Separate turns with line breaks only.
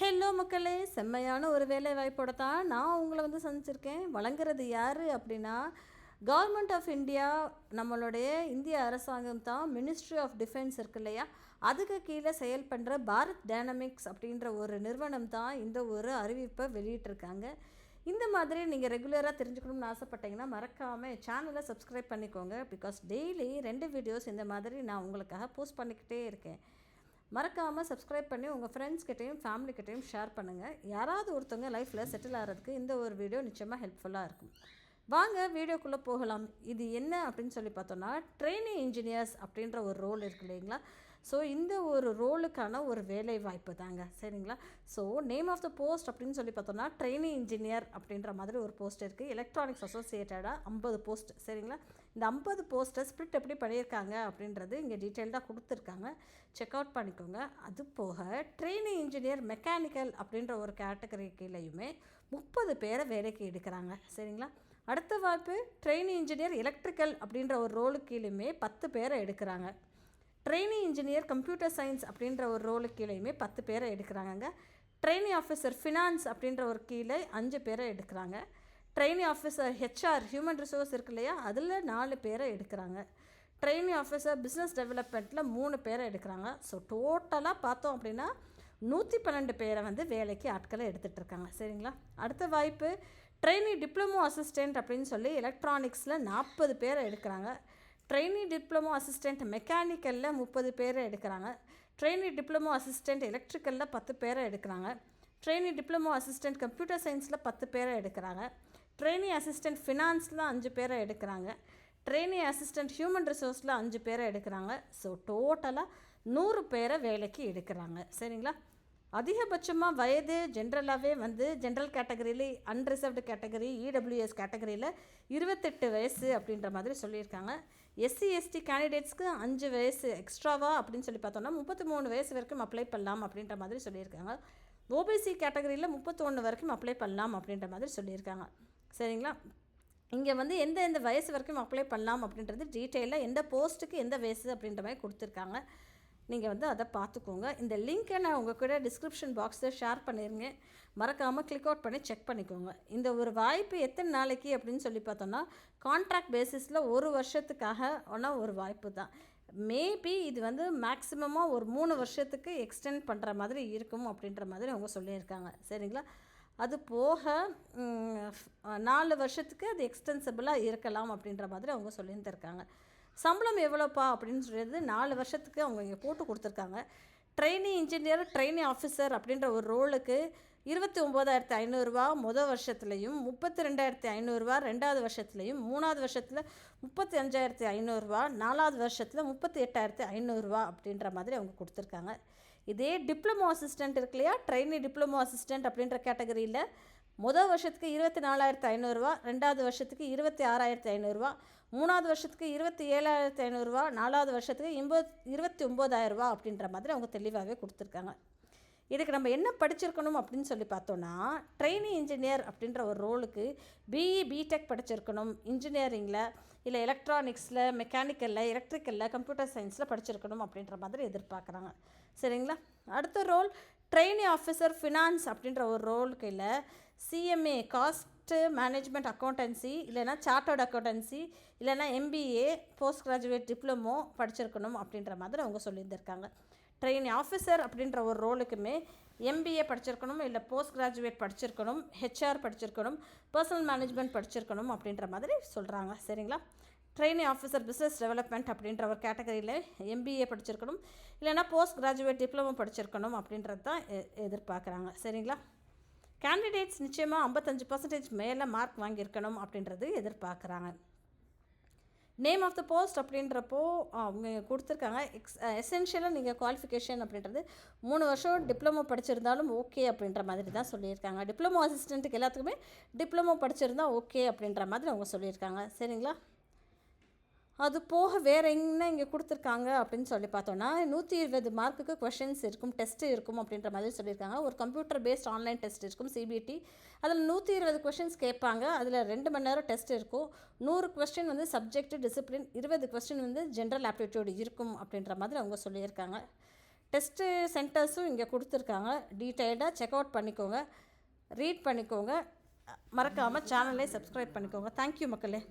Hello மக்களே, செம்மையான ஒரு வேலை வாய்ப்போட தான் நான் உங்களை சந்திச்சிருக்கேன். வழங்குறது யார் அப்படின்னா, கவர்மெண்ட் ஆஃப் இந்தியா, நம்மளுடைய இந்திய அரசாங்கம் தான். மினிஸ்ட்ரி ஆஃப் டிஃபென்ஸ் இருக்கு இல்லையா, அதுக்கு கீழே செயல்படுற பாரத் டைனமிக்ஸ் அப்படின்ற ஒரு நிறுவனம் தான் இந்த ஒரு அறிவிப்பை வெளியிட்டிருக்காங்க. இந்த மாதிரி நீங்கள் ரெகுலராக தெரிஞ்சுக்கணும்னு ஆசைப்பட்டீங்கன்னா மறக்காமல் சேனலை சப்ஸ்கிரைப் பண்ணிக்கோங்க. பிகாஸ் டெய்லி 2 வீடியோஸ் இந்த மாதிரி நான் உங்களுக்காக போஸ்ட் பண்ணிக்கிட்டே இருக்கேன். மறக்காமல் சப்ஸ்கிரைப் பண்ணி உங்கள் ஃப்ரெண்ட்ஸ்கிட்டையும் ஃபேமிலிக்கிட்டையும் ஷேர் பண்ணுங்கள். யாராவது ஒருத்தவங்க லைஃப்பில் செட்டில் ஆகிறதுக்கு இந்த ஒரு வீடியோ நிச்சயமாக ஹெல்ப்ஃபுல்லாக இருக்கும். வாங்க வீடியோக்குள்ளே போகலாம். இது என்ன அப்படின்னு சொல்லி பார்த்தோன்னா, ட்ரெயினி இன்ஜினியர்ஸ் அப்படின்ற ஒரு ரோல் இருக்கு இல்லைங்களா. ஸோ இந்த ஒரு ரோலுக்கான ஒரு வேலை வாய்ப்பு தாங்க, சரிங்களா. So name of the post அப்படின்னு சொல்லி பார்த்தோன்னா, ட்ரெயினி இன்ஜினியர் அப்படின்ற மாதிரி ஒரு போஸ்ட் இருக்குது. எலக்ட்ரானிக்ஸ் அசோசியேட்டடாக 50 போஸ்ட், சரிங்களா. இந்த 50 போஸ்ட்டை ஸ்ப்ளிட் எப்படி பண்ணியிருக்காங்க அப்படின்றது இங்கே டீட்டெயில்டாக கொடுத்துருக்காங்க. செக் அவுட் பண்ணிக்கோங்க. அது போக ட்ரெயினி இன்ஜினியர் மெக்கானிக்கல் அப்படின்ற ஒரு கேட்டகரி கீழேயுமே 30 பேரை வேலைக்கு எடுக்கிறாங்க, சரிங்களா. அடுத்த வாய்ப்பு ட்ரெயினி இன்ஜினியர் எலக்ட்ரிக்கல் அப்படின்ற ஒரு ரோலுக்கு கீழேயுமே 10 பேரை எடுக்கிறாங்க. ட்ரெயினி இன்ஜினியர் கம்ப்யூட்டர் சயின்ஸ் அப்படின்ற ஒரு ரோலுக்கு கீழேயுமே 10 பேரை எடுக்கிறாங்க. ட்ரெயினி ஆஃபீஸர் ஃபினான்ஸ் அப்படின்ற ஒரு கீழே 5 பேரை எடுக்கிறாங்க. Trainee officer HR human resource இருக்கு இல்லையா, அதில் 4 பேரை எடுக்கிறாங்க. ட்ரெயினி ஆஃபீஸர் பிஸ்னஸ் டெவலப்மெண்ட்டில் 3 பேரை எடுக்கிறாங்க. ஸோ டோட்டலாக பார்த்தோம் அப்படின்னா 112 பேரை வேலைக்கு ஆட்களை எடுத்துகிட்டு இருக்காங்க, சரிங்களா. அடுத்த வாய்ப்பு ட்ரெயினி டிப்ளமோ அசிஸ்டண்ட் அப்படின்னு சொல்லி எலக்ட்ரானிக்ஸில் 40 பேரை எடுக்கிறாங்க. ட்ரெயினி டிப்ளமோ அசிஸ்டண்ட் மெக்கானிக்கலில் 30 பேரை எடுக்கிறாங்க. ட்ரெயினி டிப்ளமோ அசிஸ்டண்ட் எலக்ட்ரிக்கலில் 10 பேரை எடுக்கிறாங்க. ட்ரெயினி டிப்ளமோ அசிஸ்டண்ட் கம்ப்யூட்டர் சயின்ஸில் 10 பேரை எடுக்கிறாங்க. ட்ரெயினி அசிஸ்டண்ட் ஃபினான்ஸில் 5 பேரை எடுக்கிறாங்க. ட்ரெயினி அசிஸ்டண்ட் ஹியூமன் ரிசோர்ஸில் 5 பேரை எடுக்கிறாங்க. ஸோ டோட்டலாக 100 பேரை வேலைக்கு எடுக்கிறாங்க, சரிங்களா. அதிகபட்சமாக வயது ஜென்ரலாகவே ஜென்ரல் கேட்டகரியில், அன்ரிசர்வ்டு கேட்டகரி, இடபிள்யூஎஸ் கேட்டகரியில் 28 வயசு அப்படின்ற மாதிரி சொல்லியிருக்காங்க. எஸ்சி எஸ்டி கேண்டிடேட்ஸ்க்கு 5 வயசு எக்ஸ்ட்ராவா அப்படின்னு சொல்லி பார்த்தோன்னா 33 வயசு வரைக்கும் அப்ளை பண்ணலாம் அப்படின்ற மாதிரி சொல்லியிருக்காங்க. ஓபிசி கேட்டகரியில் 31 வரைக்கும் அப்ளை பண்ணலாம் அப்படின்ற மாதிரி சொல்லியிருக்காங்க, சரிங்களா. இங்கே எந்த வயசு வரைக்கும் அப்ளை பண்ணலாம் அப்படின்றது டீட்டெயிலாக எந்த போஸ்ட்டுக்கு எந்த வயசு அப்படின்ற மாதிரி கொடுத்துருக்காங்க. நீங்கள் அதை பார்த்துக்கோங்க. இந்த லிங்க்கை நான் உங்கள் கூட டிஸ்கிரிப்ஷன் பாக்ஸில் ஷேர் பண்ணிடுங்க. மறக்காமல் கிளிக் அவுட் பண்ணி செக் பண்ணிக்கோங்க. இந்த ஒரு வாய்ப்பு எத்தனை நாளைக்கு அப்படின்னு சொல்லி பார்த்தோன்னா, கான்ட்ராக்ட் பேசிஸில் 1 வருஷத்துக்காக ஒரு வாய்ப்பு தான். மேபி இது மேக்ஸிமமாக ஒரு 3 வருஷத்துக்கு எக்ஸ்டெண்ட் பண்ணுற மாதிரி இருக்கும் அப்படின்ற மாதிரி அவங்க சொல்லியிருக்காங்க, சரிங்களா. அது போக 4 வருஷத்துக்கு அது எக்ஸ்டென்சிபிளாக இருக்கலாம் அப்படின்ற மாதிரி அவங்க சொல்லியிருந்திருக்காங்க. சம்பளம் எவ்வளோப்பா அப்படின்னு சொல்லியது 4 வருஷத்துக்கு அவங்க இங்கே போட்டு கொடுத்துருக்காங்க. ட்ரெயினி இன்ஜினியர் ட்ரெயினி ஆஃபீஸர் அப்படின்ற ஒரு ரோலுக்கு 29,500 ரூபா முதல் வருஷத்துலையும், 32,500 2வது வருஷத்துலையும், 3வது வருஷத்தில் 35,500 ரூபா, 4வது வருஷத்தில் 38,500 அப்படின்ற மாதிரி அவங்க கொடுத்துருக்காங்க. இதே டிப்ளமோ அசிஸ்டண்ட் இருக்கு இல்லையா, ட்ரெயினி டிப்ளமோ அசிஸ்டண்ட் அப்படின்ற கேட்டகரியில் முதல் வருஷத்துக்கு 24,500 2வது வருஷத்துக்கு 26,500 3வது வருஷத்துக்கு 27,500 4வது வருஷத்துக்கு 29,000 அப்படின்ற மாதிரி அவங்க தெளிவாகவே கொடுத்துருக்காங்க. இதுக்கு நம்ம என்ன படிச்சிருக்கணும் அப்படின்னு சொல்லி பார்த்தோன்னா, ட்ரெயினி இன்ஜினியர் அப்படின்ற ஒரு ரோலுக்கு பிஇ பிடெக் படிச்சிருக்கணும். இன்ஜினியரிங்கில் இல்லை எலக்ட்ரானிக்ஸில், மெக்கானிக்கலில், எலக்ட்ரிக்கலில், கம்ப்யூட்டர் சயின்ஸில் படிச்சிருக்கணும் அப்படின்ற மாதிரி எதிர்பார்க்குறாங்க, சரிங்களா. அடுத்த ரோல் ட்ரெயினி ஆஃபீஸர் ஃபினான்ஸ் அப்படின்ற ஒரு ரோலுக்கு இல்லை சிஎம்ஏ காஸ்ட் மேனேஜ்மெண்ட் அக்கௌண்டன்சி, இல்லைனா சார்ட்டர்ட் அக்கௌண்டன்சி, இல்லைனா எம்பிஏ போஸ்ட் கிராஜுவேட் டிப்ளமோ படிச்சிருக்கணும் அப்படின்ற மாதிரி அவங்க சொல்லியிருந்திருக்காங்க. ட்ரெயினி ஆஃபீஸர் அப்படின்ற ஒரு ரோலுக்குமே எம்பிஏ படிச்சிருக்கணும், இல்லை போஸ்ட் கிராஜுவேட் படிச்சிருக்கணும், ஹெச்ஆர் படிச்சிருக்கணும், பர்சனல் மேனேஜ்மெண்ட் படிச்சிருக்கணும் அப்படின்ற மாதிரி சொல்கிறாங்க, சரிங்களா. ட்ரெயினி ஆஃபீஸர் பிஸ்னஸ் டெவலப்மெண்ட் அப்படின்ற ஒரு கேட்டகரியில் எம்பிஏ படிச்சிருக்கணும், இல்லைனா போஸ்ட் கிராஜுவேட் டிப்ளமோ படிச்சிருக்கணும் அப்படின்றது தான் எதிர்பார்க்குறாங்க, சரிங்களா. கேண்டிடேட்ஸ் நிச்சயமாக 55% மேலே மார்க் வாங்கியிருக்கணும் அப்படின்றது எதிர்பார்க்குறாங்க. நேம் ஆஃப் த போஸ்ட் அப்படின்றப்போ அவங்க கொடுத்துருக்காங்க. எசென்ஷியலாக நீங்கள் குவாலிஃபிகேஷன் அப்படின்றது 3 வருஷம் டிப்ளமோ படிச்சிருந்தாலும் ஓகே அப்படின்ற மாதிரி தான் சொல்லியிருக்காங்க. டிப்ளமோ அசிஸ்டண்ட்டுக்கு எல்லாத்துக்குமே டிப்ளமோ படிச்சிருந்தா ஓகே அப்படின்ற மாதிரி அவங்க சொல்லியிருக்காங்க, சரிங்களா. அது போக வேறு என்ன இங்கே கொடுத்துருக்காங்க அப்படின்னு சொல்லி பார்த்தோன்னா, 120 மார்க்குக்கு கொஷின்ஸ் இருக்கும், டெஸ்ட்டு இருக்கும் அப்படின்ற மாதிரி சொல்லியிருக்காங்க. ஒரு கம்ப்யூட்டர் பேஸ்ட் ஆன்லைன் டெஸ்ட் இருக்கும், சிபிடி. அதில் 120 கொஷின்ஸ் கேட்பாங்க. அதில் 2 மணி நேரம் டெஸ்ட் இருக்கும். 100 question subject discipline, 20 question general aptitude இருக்கும் அப்படின்ற மாதிரி அவங்க சொல்லியிருக்காங்க. டெஸ்ட்டு சென்டர்ஸும் இங்கே கொடுத்துருக்காங்க. டீட்டெயில்டாக செக் அவுட் பண்ணிக்கோங்க, ரீட் பண்ணிக்கோங்க. மறக்காமல் சேனலை சப்ஸ்கிரைப் பண்ணிக்கோங்க. தேங்க்யூ மக்களே.